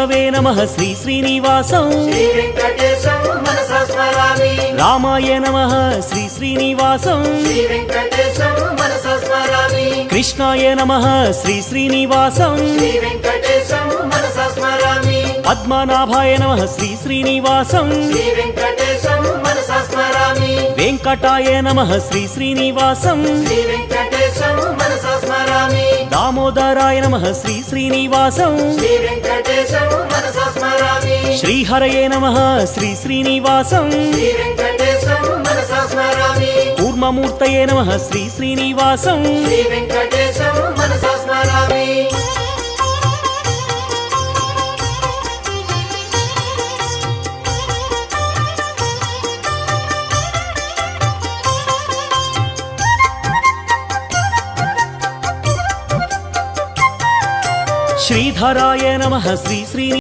नमः श्री श्रीनिवासं श्री वेंकटेशं मनसा स्मरामि। रामाय नमः श्री श्रीनिवासं श्री वेंकटेशं मनसा स्मरामि। कृष्णाय नमः श्री श्रीनिवासं श्री वेंकटेशं मनसा स्मरामि। पद्मनाभाय नमः श्री श्रीनिवासं श्री वेंकटेशं मनसा स्मरामि। वेंकटाय नमः श्री श्रीनिवासं श्री वेंकटेशं मनसा स्मरामि। दामोदराय नमः श्री श्रीनिवासं श्री वेंकटेशं मनसा स्मरामि। श्रीहरये नमः श्री श्रीनिवासं श्री वेंकटेशं मनसा स्मरामि। कूर्ममूर्तये नमः श्री श्रीनिवासं श्री वेंकटेशं मनसा स्मरामि। श्रीधराय नमः श्री श्री